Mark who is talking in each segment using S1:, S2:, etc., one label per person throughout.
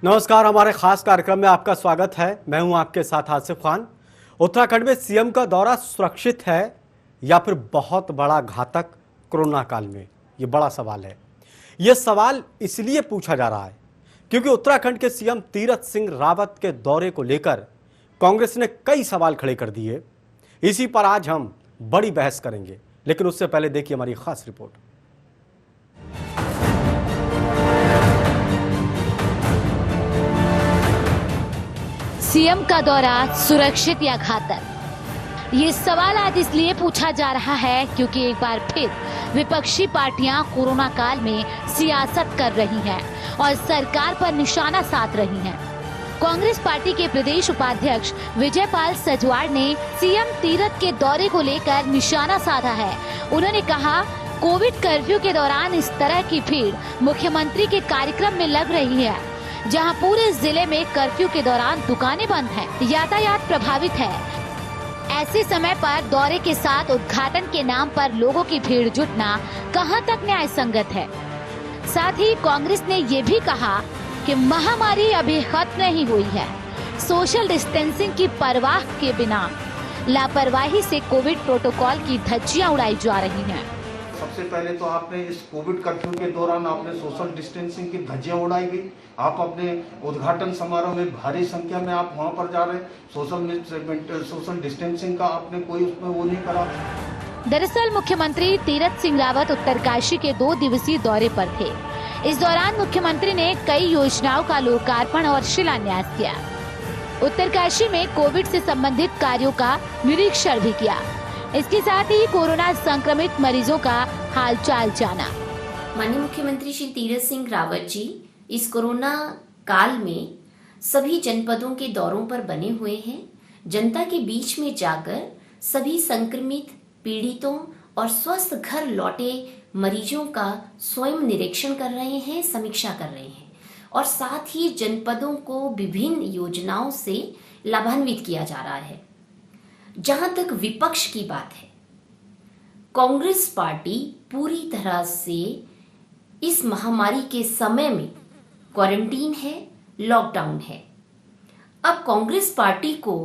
S1: नमस्कार, हमारे खास कार्यक्रम में आपका स्वागत है। मैं हूं आपके साथ आसिफ खान। उत्तराखंड में सीएम का दौरा सुरक्षित है या फिर बहुत बड़ा घातक कोरोना काल में? ये बड़ा सवाल है। यह सवाल इसलिए पूछा जा रहा है क्योंकि उत्तराखंड के सीएम तीरथ सिंह रावत के दौरे को लेकर कांग्रेस ने कई सवाल खड़े कर दिए। इसी पर आज हम बड़ी बहस करेंगे, लेकिन उससे पहले देखिए हमारी खास रिपोर्ट।
S2: सीएम का दौरा सुरक्षित या घातक? ये सवाल आज इसलिए पूछा जा रहा है क्योंकि एक बार फिर विपक्षी पार्टियां कोरोना काल में सियासत कर रही हैं और सरकार पर निशाना साध रही हैं। कांग्रेस पार्टी के प्रदेश उपाध्यक्ष विजयपाल सजवाड़ ने सीएम तीरथ के दौरे को लेकर निशाना साधा है। उन्होंने कहा, कोविड कर्फ्यू के दौरान इस तरह की भीड़ मुख्यमंत्री के कार्यक्रम में लग रही है, जहां पूरे जिले में कर्फ्यू के दौरान दुकानें बंद हैं, यातायात प्रभावित है। ऐसे समय पर दौरे के साथ उद्घाटन के नाम पर लोगों की भीड़ जुटना कहां तक न्याय संगत है। साथ ही कांग्रेस ने ये भी कहा कि महामारी अभी खत्म नहीं हुई है। सोशल डिस्टेंसिंग की परवाह के बिना लापरवाही से कोविड प्रोटोकॉल की धज्जियां उड़ाई जा रही हैं।
S3: सबसे पहले तो आपने इस कोविड कर्फ्यू के दौरान आपने सोशल डिस्टेंसिंग की धज्जियां उड़ाई गई। आप अपने उद्घाटन समारोह में भारी संख्या में आप वहां पर जा रहे हैं, सोशल डिस्टेंसिंग का आपने कोई उसमें वो नहीं करा।
S2: दरअसल मुख्यमंत्री तीरथ सिंह रावत उत्तरकाशी के 2 दिवसीय दौरे पर थे। इस दौरान मुख्यमंत्री ने कई योजनाओं का लोकार्पण और शिलान्यास किया। उत्तरकाशी में कोविड से संबंधित कार्यों का निरीक्षण भी किया। इसके साथ ही कोरोना संक्रमित मरीजों का हालचाल जाना।
S4: माननीय मुख्यमंत्री श्री तीरथ सिंह रावत जी इस कोरोना काल में सभी जनपदों के दौरों पर बने हुए हैं। जनता के बीच में जाकर सभी संक्रमित, पीड़ितों और स्वस्थ घर लौटे मरीजों का स्वयं निरीक्षण कर रहे हैं, समीक्षा कर रहे हैं और साथ ही जनपदों को विभिन्न योजनाओं से लाभान्वित किया जा रहा है। जहां तक विपक्ष की बात है, कांग्रेस पार्टी पूरी तरह से इस महामारी के समय में क्वारंटीन है, लॉकडाउन है। अब कांग्रेस पार्टी को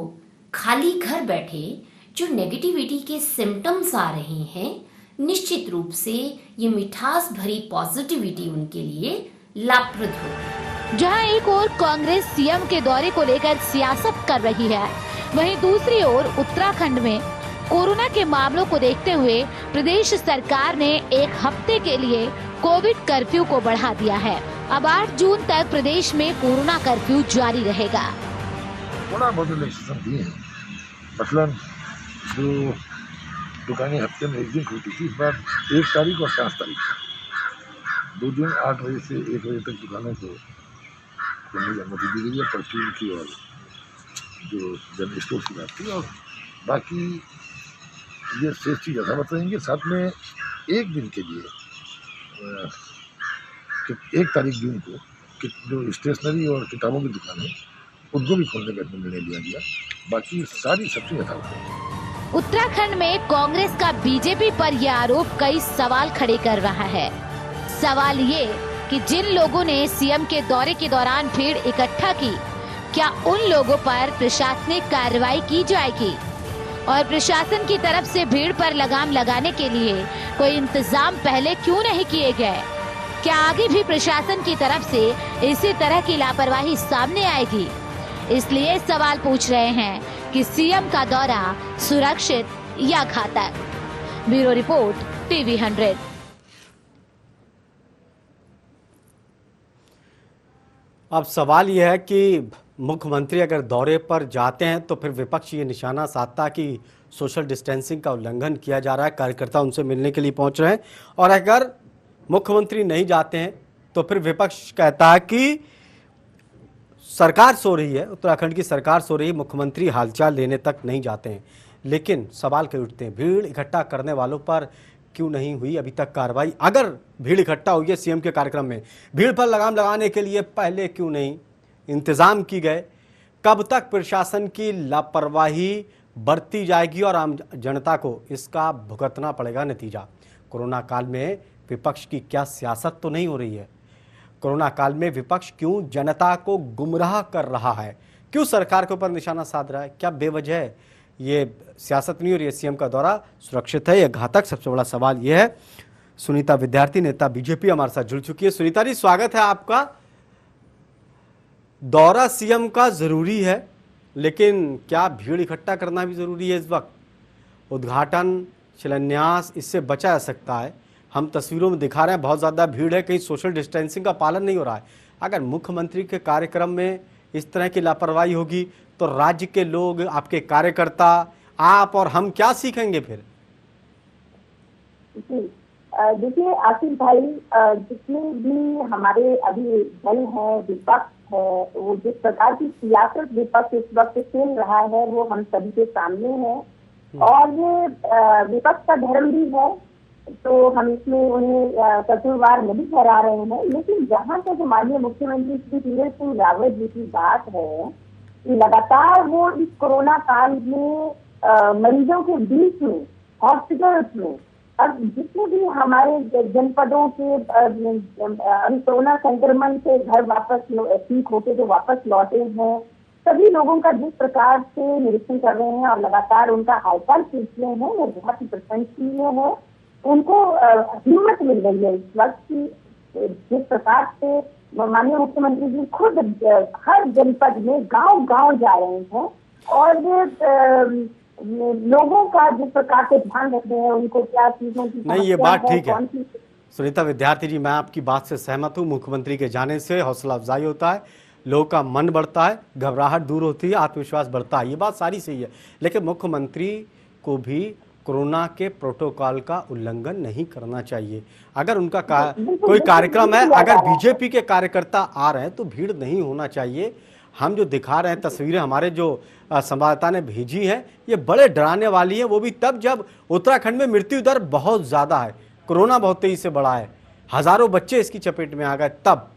S4: खाली घर बैठे जो नेगेटिविटी के सिम्टम्स आ रहे हैं, निश्चित रूप से ये मिठास भरी पॉजिटिविटी उनके लिए लाभप्रद होगी।
S2: जहां एक ओर कांग्रेस सीएम के दौरे को लेकर सियासत कर रही है, वहीं दूसरी ओर उत्तराखंड में कोरोना के मामलों को देखते हुए प्रदेश सरकार ने 1 हफ्ते के लिए कोविड कर्फ्यू को बढ़ा दिया है। अब 8 जून तक प्रदेश में कोरोना कर्फ्यू जारी रहेगा।
S5: थोड़ा बहुत रिलैक्सेशन दिए हैं। मसलन जो दुकानें हफ्ते में 1 दिन खुलती थी, इस बार 1 तारीख और 5 तारीख 2 दिन 8 बजे से 1 बजे तक दुकानों को खोलने की अनुमति दी गई है। परचून की और जो जनरल स्टोर की बात थी, और बाकी ये शेष चीज़ यथावत रहेंगे। साथ में 1 दिन के लिए 1 तारीख जून को जो स्टेशनरी और किताबों की दुकान है उनको भी खोलने का निर्णय लिया गया। बाकी सारी सब्जी यथावत रहेंगी।
S2: उत्तराखंड में कांग्रेस का बीजेपी पर यह आरोप कई सवाल खड़े कर रहा है। सवाल ये कि जिन लोगों ने सीएम के दौरे के दौरान भीड़ इकट्ठा की, क्या उन लोगों पर प्रशासनिक कार्रवाई की जाएगी और प्रशासन की तरफ से भीड़ पर लगाम लगाने के लिए कोई इंतजाम पहले क्यों नहीं किए गए? क्या आगे भी प्रशासन की तरफ से इसी तरह की लापरवाही सामने आएगी? इसलिए सवाल पूछ रहे हैं कि सीएम का दौरा सुरक्षित या घातक। Bureau report, TV 100।
S1: अब सवाल यह है कि मुख्यमंत्री अगर दौरे पर जाते हैं तो फिर विपक्ष ये निशाना साधता कि सोशल डिस्टेंसिंग का उल्लंघन किया जा रहा है, कार्यकर्ता उनसे मिलने के लिए पहुंच रहे हैं। और अगर मुख्यमंत्री नहीं जाते हैं तो फिर विपक्ष कहता है कि सरकार सो रही है, उत्तराखंड की सरकार सो रही है, मुख्यमंत्री हालचाल लेने तक नहीं जाते हैं। लेकिन सवाल कई उठते हैं, भीड़ इकट्ठा करने वालों पर क्यों नहीं हुई अभी तक कार्रवाई? अगर भीड़ इकट्ठा हुई है सीएम के कार्यक्रम में, भीड़ पर लगाम लगाने के लिए पहले क्यों नहीं इंतजाम की गए? कब तक प्रशासन की लापरवाही बढ़ती जाएगी और आम जनता को इसका भुगतना पड़ेगा नतीजा? कोरोना काल में विपक्ष की क्या सियासत तो नहीं हो रही है? कोरोना काल में विपक्ष क्यों जनता को गुमराह कर रहा है, क्यों सरकार के ऊपर निशाना साध रहा है, क्या बेवजह ये सियासत नहीं और ये सीएम का दौरा सुरक्षित है या घातक? सबसे बड़ा सवाल यह है। सुनीता विद्यार्थी, नेता बीजेपी, हमारे साथ जुड़ चुकी है। सुनीता जी, स्वागत है आपका। दौरा सीएम का जरूरी है, लेकिन क्या भीड़ इकट्ठा करना भी जरूरी है इस वक्त? उद्घाटन, शिलान्यास, इससे बचा जा सकता है। हम तस्वीरों में दिखा रहे हैं बहुत ज़्यादा भीड़ है, कहीं सोशल डिस्टेंसिंग का पालन नहीं हो रहा है। अगर मुख्यमंत्री के कार्यक्रम में इस तरह की लापरवाही होगी तो राज्य के लोग, आपके कार्यकर्ता, आप और हम क्या सीखेंगे फिर?
S6: देखिए आसिफ भाई, जितने भी हमारे अभी दल है, विपक्ष है, वो जिस प्रकार की सियासत विपक्ष इस वक्त खेल रहा है वो हम सभी के सामने है और ये विपक्ष का धर्म भी है, तो हम इसमें उन्हें कसूरवार नहीं ठहरा रहे हैं। लेकिन जहाँ तक माननीय मुख्यमंत्री श्री तीरथ सिंह रावत जी की बात है, लगातार वो इस कोरोना काल में मरीजों के बीच में, हॉस्पिटल्स में, और जितने भी हमारे जनपदों के कोरोना संक्रमण से घर वापस ठीक होके जो वापस लौटे हैं, सभी लोगों का जिस प्रकार से निरीक्षण कर रहे हैं और लगातार उनका हालचाल पूछ रहे हैं, वो बहुत ही प्रशंसनीय है। उनको हिम्मत मिल रही है इस वक्त की जिस प्रकार से माननीय मुख्यमंत्री जी खुद हर जनपद में गांव-गांव जा रहे हैं और लोगों का जिस प्रकार से ध्यान रख रहे हैं, उनको क्या चीजों की
S1: नहीं, ये बात ठीक है सुनीता विद्यार्थी जी, मैं आपकी बात से सहमत हूँ। मुख्यमंत्री के जाने से हौसला अफजाई होता है, लोगों का मन बढ़ता है, घबराहट दूर होती है, आत्मविश्वास बढ़ता है, ये बात सारी सही है। लेकिन मुख्यमंत्री को भी कोरोना के प्रोटोकॉल का उल्लंघन नहीं करना चाहिए। अगर उनका कोई कार्यक्रम है, अगर बीजेपी के कार्यकर्ता आ रहे हैं तो भीड़ नहीं होना चाहिए। हम जो दिखा रहे हैं तस्वीरें, हमारे जो संवाददाता ने भेजी है, ये बड़े डराने वाली है। वो भी तब जब उत्तराखंड में मृत्यु दर बहुत ज्यादा है, कोरोना बहुत तेजी से बढ़ा है, हजारों बच्चे इसकी चपेट में आ गए। तब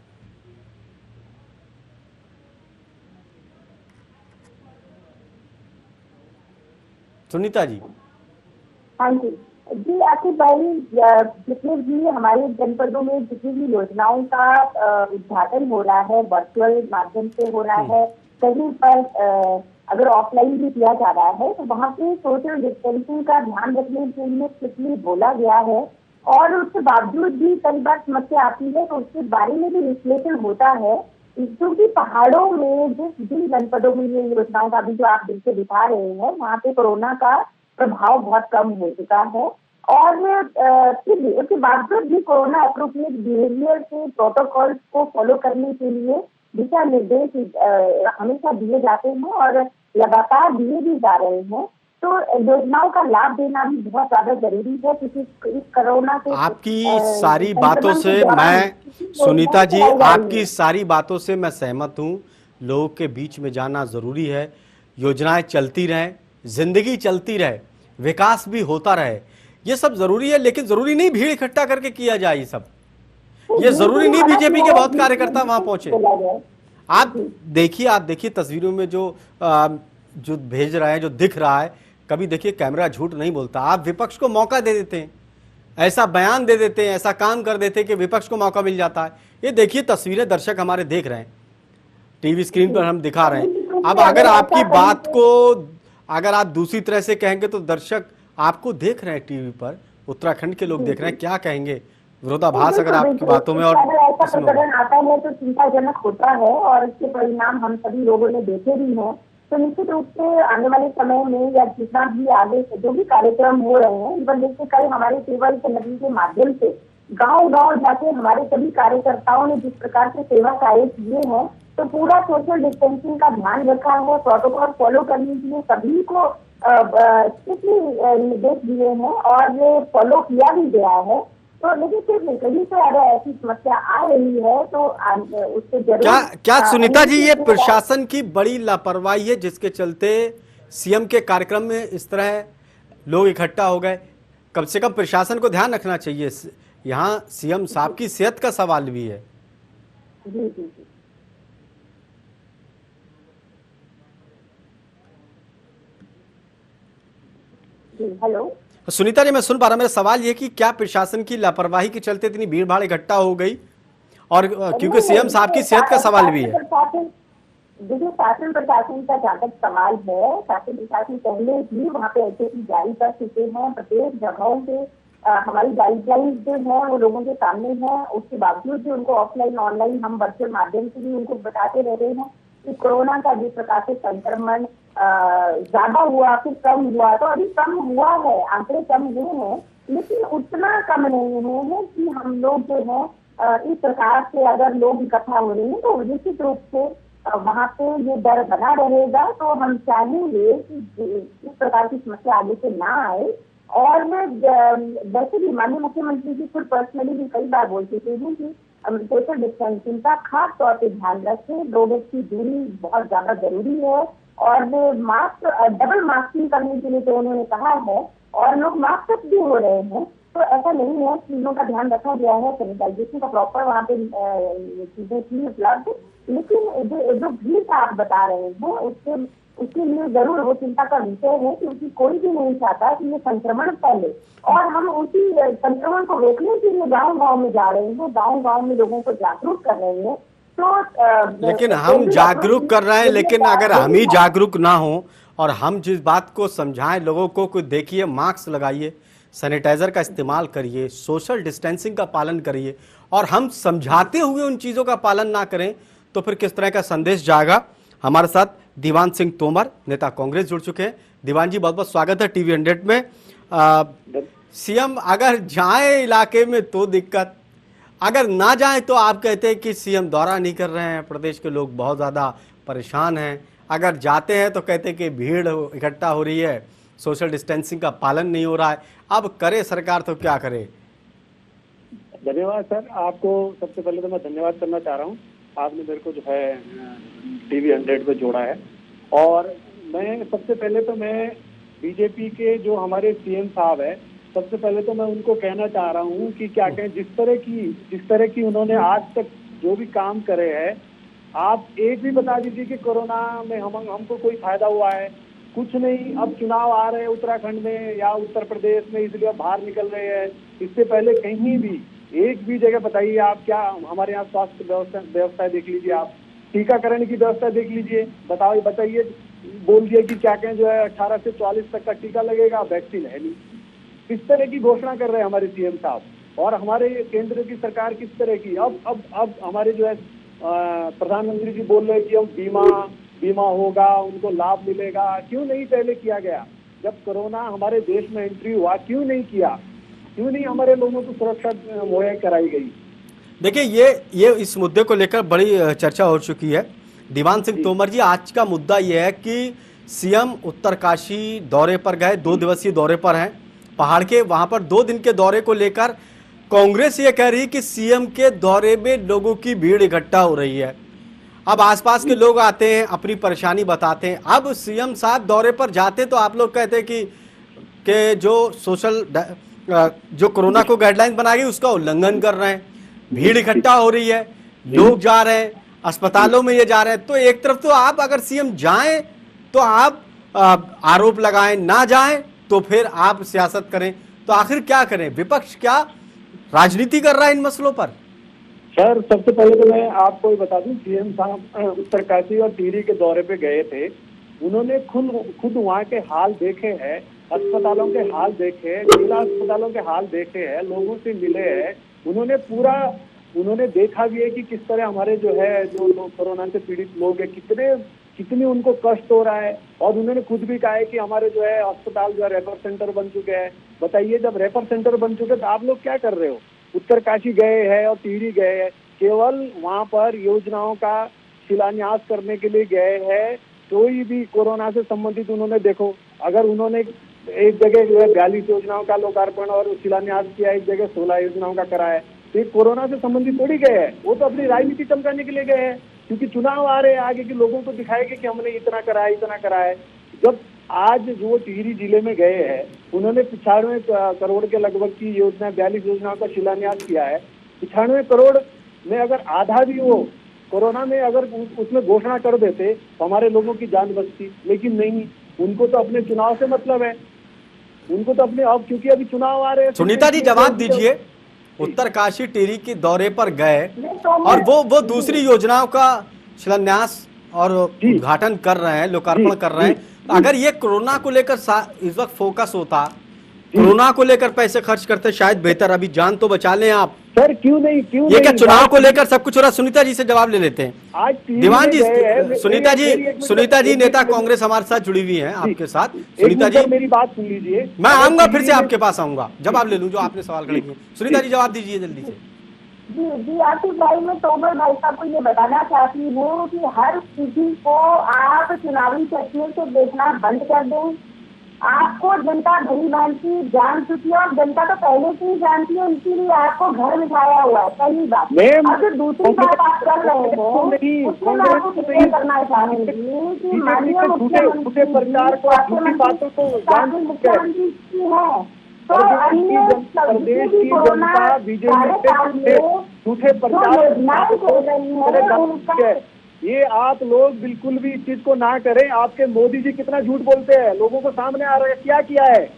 S1: सुनीता जी।
S6: हाँ जी आसिफ भाई, जितने भी हमारे जनपदों में जितनी भी योजनाओं का उद्घाटन हो रहा है, वर्चुअल माध्यम से हो रहा है, कहीं पर अगर ऑफलाइन भी किया जा रहा है, तो वहाँ पे सोशल डिस्टेंसिंग का ध्यान रखने के लिए स्ट्रिक्टली बोला गया है और उसके बावजूद भी कई बार समस्या आती है, तो उसके बारे में भी विश्लेषण होता है। क्योंकि पहाड़ों में जिन जनपदों में ये योजनाओं का भी जो आप दिल से दिखा रहे हैं, वहाँ पे कोरोना का प्रभाव बहुत कम हो चुका है और फिर भी उसके बावजूद भी कोरोना अप्रोप्रिएट बिहेवियर के प्रोटोकॉल्स को फॉलो करने के लिए दिशा निर्देश हमेशा दिए जाते हैं और लगातार दिए भी जा रहे हैं। तो योजनाओं का लाभ देना भी बहुत ज्यादा जरूरी है, क्योंकि इस कोरोना के
S1: आपकी सारी बातों से मैं, सुनीता जी, आपकी सारी बातों से मैं सहमत हूँ। लोगों के बीच में जाना जरूरी है, योजनाएं चलती रहें, जिंदगी चलती रहे, विकास भी होता रहे, ये सब जरूरी है। लेकिन जरूरी नहीं भीड़ इकट्ठा करके किया जाए, ये जरूरी नहीं बीजेपी के बहुत कार्यकर्ता वहां पहुंचे। आप देखिए तस्वीरों में जो भेज रहे हैं, जो दिख रहा है, कभी देखिए कैमरा झूठ नहीं बोलता। आप विपक्ष को मौका दे देते हैं, ऐसा बयान दे देते हैं, ऐसा काम कर देते हैं कि विपक्ष को मौका मिल जाता है। ये देखिए तस्वीरें दर्शक हमारे देख रहे हैं, टीवी स्क्रीन पर हम दिखा रहे हैं। अब अगर आपकी बात को अगर आप दूसरी तरह से कहेंगे तो दर्शक आपको देख रहे हैं टीवी पर, उत्तराखंड के लोग देख रहे हैं, क्या कहेंगे? विरोधाभास अगर आपकी बातों में और
S6: ऐसा प्रकरण आता है तो चिंताजनक होता है और इसके परिणाम हम सभी लोगों ने देखे भी हैं। तो निश्चित रूप से आने वाले समय में या जितना भी आगे जो भी कार्यक्रम हो रहे हैं, इवन देखिए कल हमारे सेवा नदी के माध्यम से गांव-गांव जाके हमारे सभी कार्यकर्ताओं ने जिस प्रकार से सेवा कार्य किए हैं, तो पूरा सोशल डिस्टेंसिंग का ध्यान रखा है, प्रोटोकॉल फॉलो करने के लिए सभी को निर्देश दिए हैं और ये फॉलो किया भी गया है। तो लेकिन फिर कहीं से अगर ऐसी समस्या आ रही है तो उससे जरूर
S1: क्या सुनीता जी ये प्रशासन की बड़ी लापरवाही है जिसके चलते सीएम के कार्यक्रम में इस तरह लोग इकट्ठा हो गए? कम से कम प्रशासन को ध्यान रखना चाहिए। यहाँ सीएम साहब की सेहत का सवाल भी है।
S6: जी जी जी। हेलो
S1: सुनीता जी, मैं सुन पा रहा, मेरा सवाल ये कि क्या प्रशासन की लापरवाही के चलते इतनी भीड़ भाड़ इकट्ठा हो गई और क्योंकि सीएम साहब की सेहत का सवाल भी है।
S6: देखिए, शासन प्रशासन का जहाँ तक सवाल है, शासन प्रशासन पहले ही वहाँ पे एसओपी जारी कर चुके हैं। प्रत्येक जगहों पे हमारी गाइडलाइंस जो है वो लोगों के सामने है। उसके बावजूद भी उनको ऑफलाइन ऑनलाइन हम वर्चुअल माध्यम से भी उनको बताते रह रहे हैं कि कोरोना का जिस प्रकार से संक्रमण ज्यादा हुआ फिर कम हुआ, तो अभी कम हुआ है, आंकड़े कम हुए हैं, लेकिन उतना कम नहीं हुए हैं कि हम लोग जो है इस प्रकार से अगर लोग इकट्ठा हो रहे हैं तो निश्चित रूप से वहाँ पे ये डर बना रहेगा। तो हम चाहेंगे कि इस प्रकार की समस्या आगे से ना आए। और मैं वैसे भी माननीय मुख्यमंत्री जी खुद पर्सनली भी कई बार बोल चुके हैं कि सोशल डिस्टेंसिंग का खास तौर पे ध्यान रखें, 2 गज की दूरी बहुत ज्यादा जरूरी है। और मास्क डबल मास्किंग करने के लिए तो उन्होंने कहा है और लोग मास्क भी हो रहे हैं। तो ऐसा नहीं है, चीजों का ध्यान रखा गया है, सैनिटाइजेशन का प्रॉपर वहाँ पे चीजें थी उपलब्ध। लेकिन जो भीड़ का आप बता रहे हैं उसके लिए जरूर वो चिंता का विषय है, क्योंकि कोई भी नहीं चाहता कि ये संक्रमण फैले। और हम उसी संक्रमण को रोकने के लिए गाँव-गाँव में जा रहे हैं, गाँव-गाँव में लोगों को जागरूक कर रहे हैं। तो
S1: लेकिन हम जागरूक कर रहे हैं, लेकिन अगर हम ही जागरूक ना हो और हम जिस बात को समझाएं लोगों को, देखिए मास्क लगाइए, सैनिटाइजर का इस्तेमाल करिए, सोशल डिस्टेंसिंग का पालन करिए, और हम समझाते हुए उन चीज़ों का पालन ना करें तो फिर किस तरह का संदेश जाएगा। हमारे साथ दीवान सिंह तोमर, नेता कांग्रेस, जुड़ चुके हैं। दीवान जी, बहुत बहुत स्वागत है टीवी 100 में। सीएम अगर जाए इलाके में तो दिक्कत, अगर ना जाए तो आप कहते हैं कि सीएम दौरा नहीं कर रहे हैं, प्रदेश के लोग बहुत ज़्यादा परेशान हैं। अगर जाते हैं तो कहते हैं कि भीड़ इकट्ठा हो रही है, सोशल डिस्टेंसिंग का पालन नहीं हो रहा है। अब करे सरकार तो क्या करे?
S7: धन्यवाद सर, आपको सबसे पहले तो मैं धन्यवाद करना चाह रहा हूँ। आपने मेरे को जो है टीवी 100 पे जोड़ा है। और मैं सबसे पहले तो मैं बीजेपी के जो हमारे सीएम साहब है, सबसे पहले तो मैं उनको कहना चाह रहा हूँ कि क्या कहें, जिस तरह की उन्होंने आज तक जो भी काम करे हैं, आप एक भी बता दीजिए कि कोरोना में हमको कोई फायदा हुआ है? कुछ नहीं। अब चुनाव आ रहे हैं उत्तराखंड में या उत्तर प्रदेश में, इसलिए बाहर निकल रहे हैं। इससे पहले कहीं भी एक भी जगह बताइए आप, क्या हमारे यहाँ स्वास्थ्य व्यवस्था देख लीजिए, आप टीकाकरण की व्यवस्था देख लीजिए, बताइए, बोल दिए कि क्या कहें जो है 18 से 44 तक का टीका लगेगा, वैक्सीन है नहीं। किस तरह की घोषणा कर रहे हैं हमारे सीएम साहब। और हमारे केंद्र की सरकार किस तरह की, अब हमारे जो है प्रधानमंत्री जी बोल रहे हैं कि हम बीमा होगा, उनको लाभ मिलेगा। क्यों नहीं पहले किया गया? जब कोरोना हमारे देश में एंट्री हुआ, क्यों नहीं किया? क्यों नहीं हमारे लोगों को सुरक्षा मुहैया कराई गई?
S1: देखिए, ये इस मुद्दे को लेकर बड़ी चर्चा हो चुकी है। दीवान सिंह तोमर जी, आज का मुद्दा ये है कि सीएम उत्तरकाशी दौरे पर गए, 2 दिवसीय दौरे पर हैं पहाड़ के। वहां पर 2 दिन के दौरे को लेकर कांग्रेस ये कह रही है कि सीएम के दौरे में लोगों की भीड़ इकट्ठा हो रही है। अब आसपास के लोग आते हैं, अपनी परेशानी बताते हैं। अब सीएम साहब दौरे पर जाते तो आप लोग कहते हैं कि जो कोरोना को गाइडलाइन बनाई गई उसका उल्लंघन कर रहे हैं, भीड़ इकट्ठा हो रही है, लोग जा रहे हैं, अस्पतालों में ये जा रहे हैं। तो एक तरफ तो आप अगर सीएम जाएं तो आप आरोप लगाएं, ना जाएं तो फिर आप सियासत करें। तो आखिर क्या करें? विपक्ष क्या राजनीति कर रहा है इन मसलों पर?
S7: सर, सबसे पहले तो मैं आपको ये बता दूं, सीएम साहब उत्तरकाशी और टिहरी के दौरे पे गए थे। उन्होंने खुद वहाँ के हाल देखे हैं, अस्पतालों के हाल देखे हैं, जिला अस्पतालों के हाल देखे हैं, लोगों से मिले हैं। उन्होंने देखा भी है कि किस तरह हमारे जो है जो कोरोना से पीड़ित लोग हैं, कितनी उनको कष्ट हो रहा है। और उन्होंने खुद भी कहा है कि हमारे जो है अस्पताल जो है रेफर सेंटर बन चुके हैं। बताइए, जब रेफर सेंटर बन चुके तो आप लोग क्या कर रहे हो? उत्तरकाशी गए हैं और टिहरी गए हैं, केवल वहाँ पर योजनाओं का शिलान्यास करने के लिए गए हैं। कोई भी कोरोना से संबंधित उन्होंने, देखो, अगर उन्होंने एक जगह जो है 42 योजनाओं का लोकार्पण और शिलान्यास किया, एक जगह 16 योजनाओं का करा है, तो कोरोना से संबंधित थोड़ी गए हैं। वो तो अपनी राजनीति चमकाने के लिए गए हैं, क्योंकि चुनाव आ रहे हैं, आगे के लोगों को दिखाएंगे कि हमने इतना करा है। जब आज जो टिहरी जिले में गए हैं, उन्होंने 95 करोड़ के लगभग की योजना, 42 योजनाओं का शिलान्यास किया है। 95 करोड़ में अगर आधा भी वो कोरोना में अगर उसमें घोषणा कर देते तो हमारे लोगों की जान बचती। लेकिन नहीं, उनको तो अपने चुनाव से मतलब है, उनको तो अपने, अब क्योंकि अभी चुनाव आ रहे हैं।
S1: सुनीता जी, जवाब दीजिए, उत्तरकाशी टिहरी के दौरे पर गए और वो दूसरी योजनाओं का शिलान्यास और उद्घाटन कर रहे हैं, लोकार्पण कर रहे हैं। अगर ये कोरोना को लेकर इस वक्त फोकस होता, कोरोना को लेकर पैसे खर्च करते, शायद बेहतर। अभी जान तो बचा लें आप
S7: सर। क्यों नहीं
S1: ये क्या चुनाव को लेकर सब कुछ हो रहा? सुनीता जी से जवाब ले लेते हैं।
S7: आज
S1: दीवान जी, सुनीता जी नेता कांग्रेस हमारे साथ जुड़ी हुई हैं आपके साथ। सुनीता जी
S7: मेरी बात सुन लीजिए,
S1: मैं आऊंगा, फिर से आपके पास आऊंगा, जवाब ले लूं जो आपने सवाल खड़े किए। सुनीता जी जवाब दीजिए जल्दी से।
S6: जी आसिफ भाई, मैं तोमर भाई साहब को ये बताना चाहती हूँ कि हर किसी को आप चुनावी चर्चा से देखना बंद कर दें। आपको जनता भली भांति जान चुकी है और जनता तो पहले से ही जानती है, इसीलिए आपको घर बिठाया हुआ है। पहली बात। और फिर दूसरी बात आप कर रहे हैं, उसमें मैं आपको क्लियर करना चाहूंगी कि माननीय मुख्यमंत्री मुख्यमंत्री की है तो अन्य
S7: प्रदेश की जनता बीजेपी झूठे प्रचार हो रही है। ये आप लोग बिल्कुल भी इस चीज को ना करें। आपके मोदी जी कितना झूठ बोलते हैं, लोगों को सामने आ रहा है। क्या किया है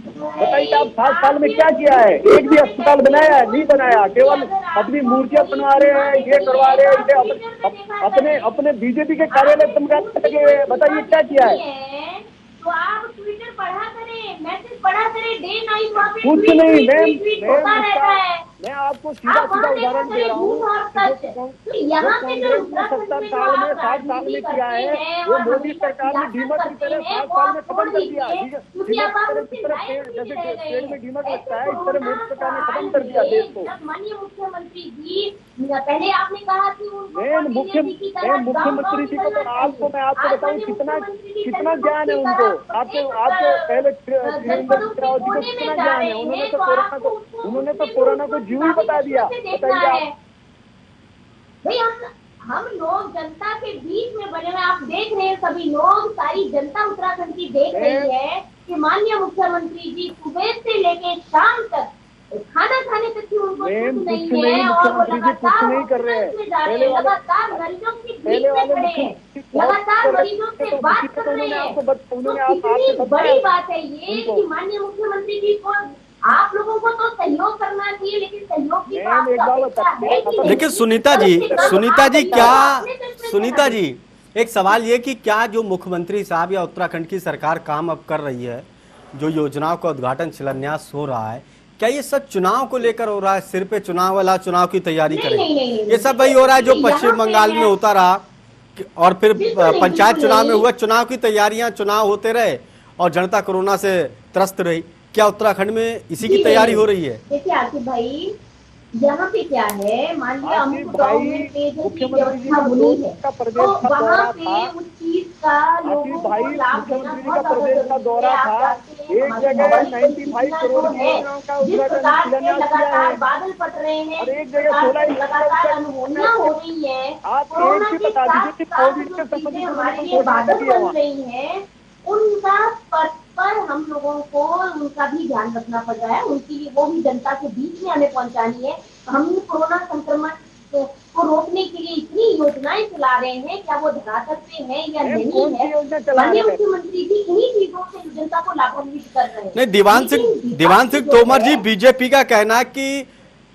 S7: बताइए आप? 7 साल में क्या किया है? एक भी अस्पताल बनाया है? नहीं बनाया। केवल अपनी मूर्तियां बनवा रहे हैं, ये करवा रहे हैं, अपने बीजेपी के कार्यालय चमकाने लगे हुए हैं। बताइए क्या किया है?
S8: तो आप ट्विटर पढ़ा करें, मैसेज पढ़ा करें, डे नाइट वहाँ पे
S7: कुछ नहीं।
S8: मैं
S7: आपको सीधा उदाहरण दे रहा हूँ।
S8: यहाँ पे जो
S7: 70 साल में 60 साल में किया है, वो मोदी सरकार ने डीमक की तरह 7 साल में खत्म कर दिया। जैसे पेड़ में डीमक लगता है, इस तरह मोदी सरकार ने खत्म कर दिया देश को।
S8: माननीय मुख्यमंत्री जी, पहले आपने कहा कि
S7: मुख्यमंत्री जी को तो आपको मैं आपको बताऊँ कितना ज्ञान है उनको। आपको पहले वीरेंद्र राव जी को कितना ज्ञान है। उन्होंने तो कोरोना को जीव ही बता दिया। बताइए आप।
S8: भाई हम लोग जनता के बीच में बने हुए, आप देख रहे हैं सभी लोग, सारी जनता उत्तराखंड की देख रही है कि माननीय मुख्यमंत्री जी सुबह से लेके शाम तक खाना खाने तक की उनको
S7: नहीं है और लगातार
S8: नहीं कर रहे हैं, लगातार मरीजों के बीच में खड़े हैं, लगातार मरीजों से बात कर रहे हैं। कितनी बड़ी बात है ये कि माननीय मुख्यमंत्री जी को, आप लोगों को तो सहयोग करना चाहिए, लेकिन सहयोग की बात।
S1: लेकिन सुनीता जी एक सवाल ये कि क्या जो मुख्यमंत्री साहब या उत्तराखंड की सरकार काम अब कर रही है, जो योजनाओं का उद्घाटन शिलान्यास हो रहा है, क्या ये सब चुनाव को लेकर हो रहा है? सिर पे चुनाव वाला, चुनाव की तैयारी करें, ये सब वही हो रहा है जो पश्चिम बंगाल में होता रहा और फिर पंचायत चुनाव में हुआ, चुनाव की तैयारियां, चुनाव होते रहे और जनता कोरोना से त्रस्त रही। क्या उत्तराखंड में इसी की तैयारी हो रही है?
S8: देखिए आसिफ भाई, यहाँ पे क्या है, मान लिया अमुक गाँव में पेयजल की व्यवस्था बनी है, तो वहाँ पे उस चीज का लोगों को लाभ देना बहुत
S7: प्रदेश का दौरा था। एक जगह 95 करोड़ की योजनाओं का उद्घाटन
S8: लगातार बादल पट रहे हैं, एक जगह 16 लगातार अनुभूतियाँ हो रही है। कोरोना के साथ चीजें हमारे लिए बादल बन रही है, उनका पर हम लोगों को उनका भी ध्यान रखना पड़ रहा है। उनकी वो भी जनता के बीच में हमें पहुंचानी है। हम कोरोना संक्रमण को रोकने के लिए इतनी योजनाएं चला रहे हैं, क्या वो धरातल पे है या नहीं है? माननीय मुख्यमंत्री जी इन्हीं चीजों से जनता को लाभान्वित कर रहे हैं।
S1: नहीं, दीवान सिंह तोमर जी, बीजेपी का कहना है कि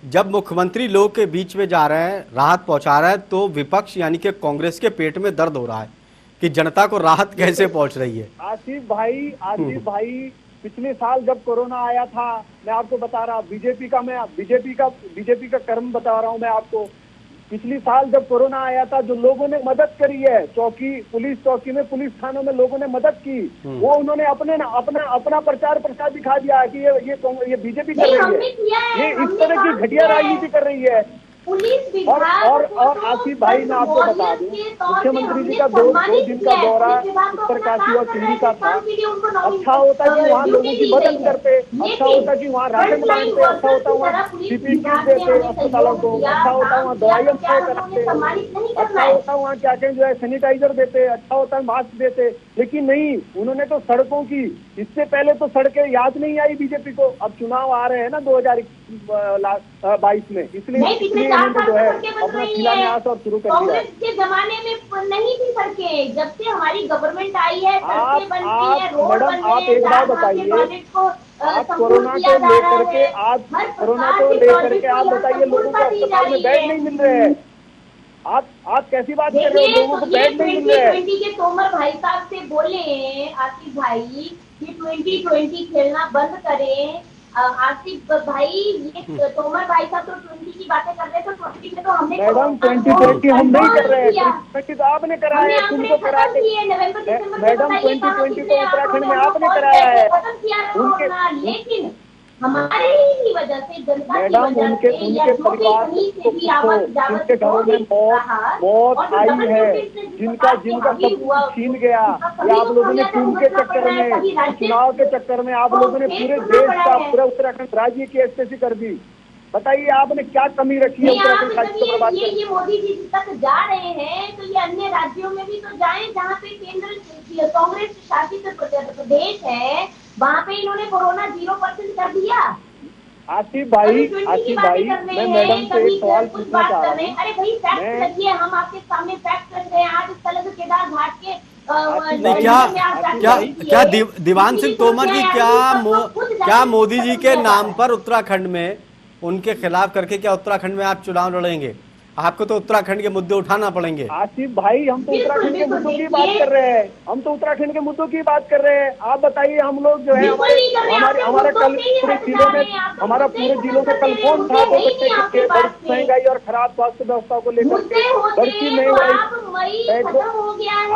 S1: जब मुख्यमंत्री लोग के बीच में जा रहे हैं, राहत पहुंचा रहे हैं, तो विपक्ष यानी कि कांग्रेस के पेट में दर्द हो रहा है कि जनता को राहत कैसे पहुंच रही है।
S7: आसिफ भाई पिछले साल जब कोरोना आया था, मैं आपको बता रहा, बीजेपी का कर्म बता रहा हूं मैं आपको। पिछली साल जब कोरोना आया था, जो लोगों ने मदद करी है, पुलिस चौकी में, पुलिस थानों में लोगों ने मदद की, वो उन्होंने अपना प्रचार प्रसार दिखा दिया कि ये बीजेपी कर रही है, ये इस तरह की घटिया राजनीति कर रही है। और आसिफ भाई मैं आपको बता दूं, मुख्यमंत्री जी का दो दिन का दौरा उत्तरकाशी और टिहरी का था। अच्छा होता कि वहाँ लोगों की मदद करते, अच्छा होता कि वहाँ राशन बांटते, अच्छा होता वहाँ PPE किट देते अस्पतालों को, अच्छा होता वहाँ दवाइयाँ कराते, अच्छा होता वहाँ क्या कहें जो है सैनिटाइजर देते, अच्छा होता मास्क देते। लेकिन नहीं, उन्होंने तो सड़कों की, इससे पहले तो सड़कें याद नहीं आई बीजेपी को। अब चुनाव आ रहे हैं ना 2022 में, इसलिए उन्होंने जो है
S8: सड़कें बन
S7: अपना
S8: रही
S7: शिलान्यास और शुरू कर दिया है।
S8: कांग्रेस के जमाने में नहीं थी सड़कें, जब से हमारी गवर्नमेंट आई है सड़कें बन रही है, रोड
S7: मैडम,
S8: बन रहे
S7: आप
S8: हैं,
S7: एक बात
S8: 4 माह के
S7: बताइए,
S8: प्रोजेक्ट को
S7: आप
S8: संपूर्ण
S7: कोरोना
S8: किया
S7: को
S8: जा रहा
S7: लेकर के
S8: है।
S7: आप
S8: हर
S7: कोरोना
S8: प्रकार
S7: को
S8: के
S7: लेकर
S8: प्रोजेक्ट
S7: के आप
S8: को यहाँ
S7: बताइए, लोगों को
S8: संपूर्णता दी जा
S7: अस्पताल में
S8: रही
S7: बेड
S8: है।
S7: नहीं मिल रहे हैं। आप कैसी बात कर रहे हो,
S8: देखिए,
S7: लोगों को
S8: तो ये
S7: बेड नहीं मिल रहे हैं।
S8: 2020 के तोमर भाई साहब से बोले आसिफ भाई कि 2020 खेलना बंद करें। आसिफ भाई, ये तोमर भाई साहब तो 20 की बातें कर रहे थे, 20 में तो हमने
S7: मैडम 2020 हम नहीं कर रहे हैं, 2020 तो आपने कराया है, तुमको करा के। मैडम 2020 तो उत्तराखंड में आपने कराया है उनके,
S8: लेकिन हमारे ही वजह से, जनता की
S7: मैडम
S8: वजह
S7: उनके
S8: से या जो भी
S7: परिवार
S8: कहीं से भी
S7: को
S8: आवत जावत
S7: जिनके घरों में मौत आई है, जिनका सब कुछ छीन गया, या आप लोगों ने चुन के चक्कर में, चुनाव के चक्कर में आप लोगों ने पूरे देश का, पूरा उत्तराखंड राज्य की स्थिति कर दी। बताइए आपने क्या कमी रखी है उत्तराखंड राज्य को बर्बाद
S8: ये मोदी जी तक जा रहे हैं, तो ये अन्य राज्यों में भी तो जाएं जहाँ पे केंद्र कांग्रेस शासित प्रदेश है, वहाँ पे इन्होंने कोरोना 0% कर दिया।
S7: आसिफ भाई, मैं मैडम से एक सवाल पूछना चाह रहा हूँ।
S8: अरे भाई फैक्ट रखिए, हम आपके सामने फैक्ट रख रहे हैं। आज इस तरह से केदार घाट के
S1: क्या दीवान सिंह तोमर जी, क्या मोदी जी के नाम पर उत्तराखंड में उनके खिलाफ करके क्या उत्तराखंड में आप चुनाव लड़ेंगे? आपको तो उत्तराखंड के मुद्दे उठाना पड़ेंगे।
S7: आसिफ भाई, हम तो उत्तराखंड के मुद्दों की बात कर रहे हैं, हम तो उत्तराखंड के मुद्दों की बात कर रहे हैं। आप बताइए, हम लोग जो है हमारे कल पूरे जिलों में, हमारा पूरे जिलों में कल कौन था तो बच्चे बढ़ती महंगाई और खराब स्वास्थ्य व्यवस्था को लेकर के बढ़ती महंगाई,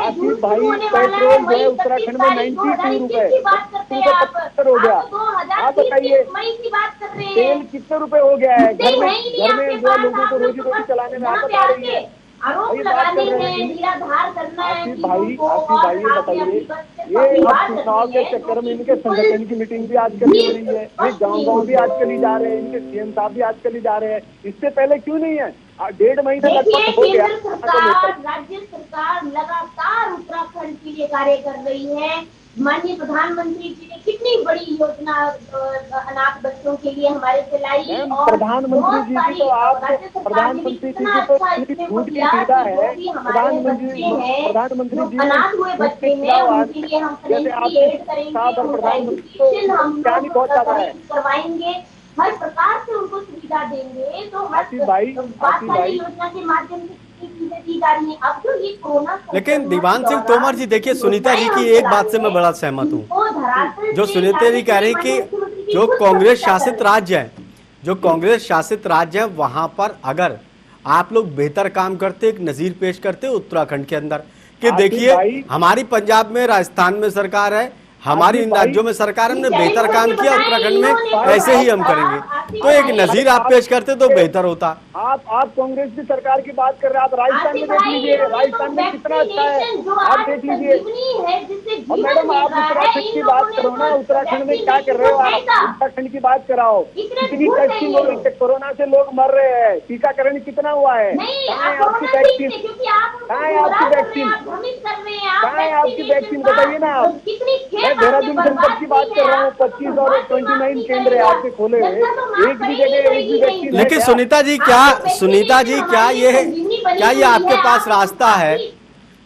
S7: आसिफ भाई पेट्रोल जो है उत्तराखंड में 92 रुपए 75 हो गया। आप बताइए तेल कितने रुपए हो गया है? घर में जो लोगों को रोजी रोटी चलाने में आफत आ रही है।
S8: आरोप लगाने हैं, निराधार करना है।
S7: आसिफ भाई ये बताइए, ये अब चुनाव के चक्कर में इनके संगठन की मीटिंग भी आजकल हो रही है, ये गाँव भी आजकल ही जा रहे हैं, इनके सीएम साहब भी आजकल ही जा रहे हैं। इससे पहले क्यों नहीं है? 1.5 महीने लगभग हो गया।
S8: राज्य सरकार लगातार उत्तराखंड के लिए कार्य कर रही है। माननीय प्रधानमंत्री जी ने कितनी बड़ी योजना अनाथ बच्चों के लिए हमारे चलाई, और
S7: प्रधानमंत्री जी की तो आप, प्रधानमंत्री जी की तो छूट की सुविधा है। प्रधानमंत्री जी
S8: अनाथ हुए बच्चे हैं, उनके लिए हम करवाएंगे, हर प्रकार से उनको सुविधा देंगे। तो योजना के माध्यम से दी जा रही है। अब तो ये कोरोना,
S1: लेकिन दीवान सिंह तोमर जी, देखिए सुनीता जी की एक बात से मैं बड़ा सहमत हूँ। जो सुनीता जी कह रही कि जो कांग्रेस शासित राज्य है, जो कांग्रेस शासित राज्य है, वहां पर अगर आप लोग बेहतर काम करते, एक नजीर पेश करते उत्तराखंड के अंदर कि देखिए हमारी पंजाब में, राजस्थान में सरकार है, हमारी इन राज्यों में सरकार, हमने बेहतर काम किया, उत्तराखंड में ऐसे ही हम करेंगे, तो एक नजीर आप पेश करते तो बेहतर होता।
S7: आप कांग्रेस की सरकार की बात कर रहे हैं, आप राजस्थान में देख लीजिए, राजस्थान में कितना अच्छा है, आप देख लीजिए। और मैडम आप उत्तराखंड की बात करो ना, उत्तराखंड में क्या कर रहे हो आप? उत्तराखंड की बात कराओ, कितनी टेस्टिंग हो रही है, कोरोना से लोग मर रहे हैं, टीकाकरण कितना हुआ है? कहाँ है आपकी वैक्सीन? कहाँ है आपकी वैक्सीन? कहाँ है आपकी वैक्सीन? बताइए ना आप। देहरादून जनपद की बात कर रहा हूँ, 25 और 29 केंद्र है आपके खोले हुए, एक भी जगह एक भी वैक्सीन।
S1: लेकिन सुनीता जी क्या ये आपके पास रास्ता है?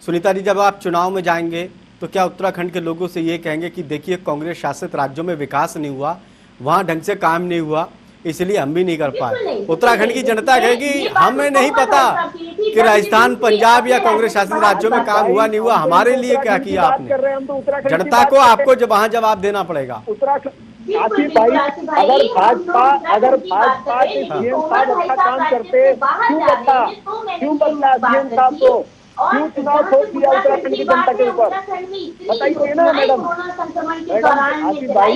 S1: सुनीता जी, जब आप चुनाव में जाएंगे तो क्या उत्तराखंड के लोगों से ये कहेंगे कि देखिए कांग्रेस शासित राज्यों में विकास नहीं हुआ, वहां ढंग से काम नहीं हुआ, इसलिए हम भी नहीं कर पाए? उत्तराखंड की जनता कहेगी हमें नहीं पता कि राजस्थान, पंजाब या कांग्रेस शासित राज्यों में काम हुआ नहीं हुआ, हमारे लिए क्या किया आपने? जनता को आपको वहां जवाब देना पड़ेगा।
S7: आसिफ भाई, अगर भाजपा के सीएम साहब अच्छा काम करते, क्यों बदला सीएम साहब को? क्यों चुनाव छोड़ दिया उत्तराखंड की जनता के ऊपर? बताइए ना मैडम। आसिफ भाई,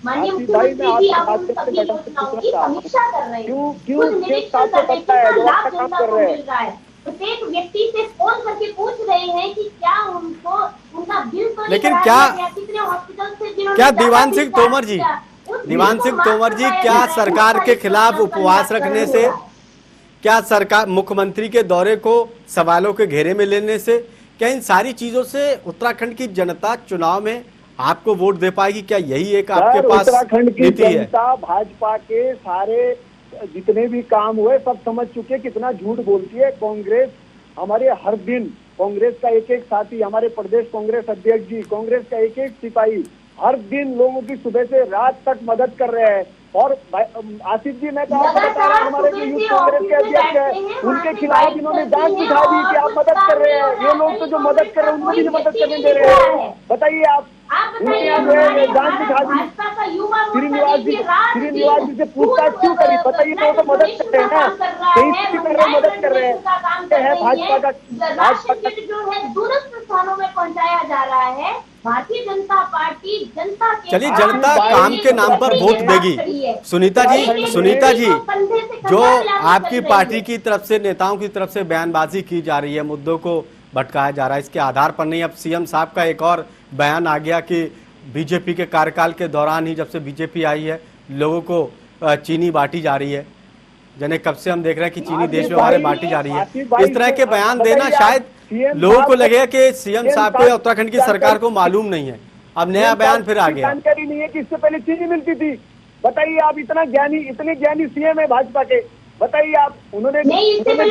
S7: मैं आपकी बात करते मैडम से पूछना चाह रहा हूँ, क्यों सीएम साहब को पता है जो अच्छा काम कर रहे हैं?
S8: प्रत्येक व्यक्ति से फोन करके पूछ रहे हैं कि क्या उनको उनका बिल तो,
S1: लेकिन
S8: कितने हॉस्पिटल से
S1: क्या दीवान सिंह तोमर जी क्या सरकार के खिलाफ उपवास रखने से, क्या सरकार मुख्यमंत्री के दौरे को सवालों के घेरे में लेने से, क्या इन सारी चीजों से उत्तराखंड की जनता चुनाव में आपको वोट दे पाएगी? क्या यही एक आपके पास
S7: उत्तराखंड की जनता भाजपा के सारे जितने भी काम हुए सब समझ चुके हैं कितना झूठ बोलती है कांग्रेस। हमारे हर दिन कांग्रेस का एक एक साथी, हमारे प्रदेश कांग्रेस अध्यक्ष जी, कांग्रेस का एक एक सिपाही हर दिन लोगों की सुबह से रात तक मदद कर रहे हैं। और आसिफ जी, मैं तो आपको बता रहा हूँ, हमारे जो यूथ कांग्रेस के अध्यक्ष है उनके खिलाफ इन्होंने जांच दिखा दी कि आप मदद कर रहे हैं। ये लोग तो जो मदद कर रहे हैं उनको भी मदद करने दे रहे हैं। बताइए आप, उनके यहाँ जो है जांच दिखा दी। श्रीनिवास जी से पूछताछ क्यों करी? बताइए, तो मदद कर रहे हैं ना, कहीं से कर रहे हैं, मदद कर रहे हैं। भाजपा का
S8: राष्ट्र जो है दूरस्थ स्थानों में पहुंचाया जा रहा है। भारतीय जनता पार्टी जनता के,
S1: चलिए, जनता काम के नाम पर वोट देगी। सुनीता जी, जो आपकी पार्टी की तरफ से, नेताओं की तरफ से बयानबाजी की जा रही है, मुद्दों को भटकाया जा रहा है, इसके आधार पर नहीं, अब सीएम साहब का एक और बयान आ गया कि बीजेपी के कार्यकाल के दौरान ही, जब से बीजेपी आई है, लोगों को चीनी बांटी जा रही है। जने कब से हम देख रहे हैं कि चीनी देश में हमारे बांटी जा रही है। इस तरह के बयान देना शायद लोगों को लगेगा कि सीएम साहब को उत्तराखंड की सरकार को मालूम नहीं है। अब नया बयान फिर आ गया।
S7: जानकारी नहीं है कि इससे पहले चीनी मिलती थी। बताइए आप, इतने ज्ञानी सीएम है भाजपा के, बताइए आप, उन्होंने जनता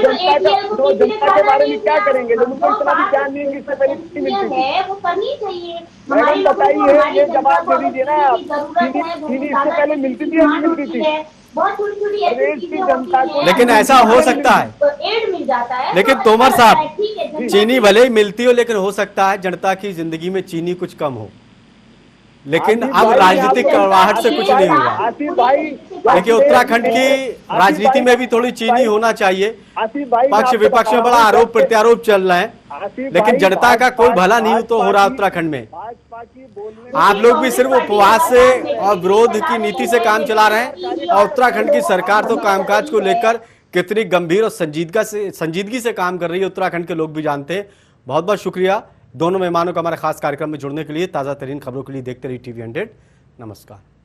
S7: के बारे में क्या करेंगे जब उनको इतना भी ज्ञान नहीं है कि इससे पहले चीनी मिलती थी?
S8: वो करनी चाहिए।
S7: मैडम बताइए, ये जवाब दे दीजिए ना आप, चीनी इससे पहले मिलती थी या नहीं मिलती थी?
S8: बहुत छोटी छोटी जनता को,
S1: लेकिन ऐसा हो सकता है,
S8: तो एड मिल जाता है।
S1: लेकिन तोमर साहब, चीनी भले ही मिलती हो, लेकिन हो सकता है जनता की जिंदगी में चीनी कुछ कम हो। लेकिन अब राजनीतिक कड़वाहट से कुछ नहीं होगा। देखिए, उत्तराखंड की राजनीति में भी थोड़ी चीनी होना चाहिए। पक्ष विपक्ष में बड़ा आरोप प्रत्यारोप चल रहे हैं, लेकिन जनता का कोई भला नहीं तो हो रहा उत्तराखंड में। आप लोग भी सिर्फ उपवास से और विरोध की नीति से काम चला रहे हैं, और उत्तराखंड की सरकार तो कामकाज को लेकर कितनी गंभीर और संजीदगी से काम कर रही है, उत्तराखंड के लोग भी जानते हैं। बहुत बहुत शुक्रिया दोनों मेहमानों का हमारे खास कार्यक्रम में जुड़ने के लिए। ताज़ा तरीन खबरों के लिए देखते रहिए TV 100। नमस्कार।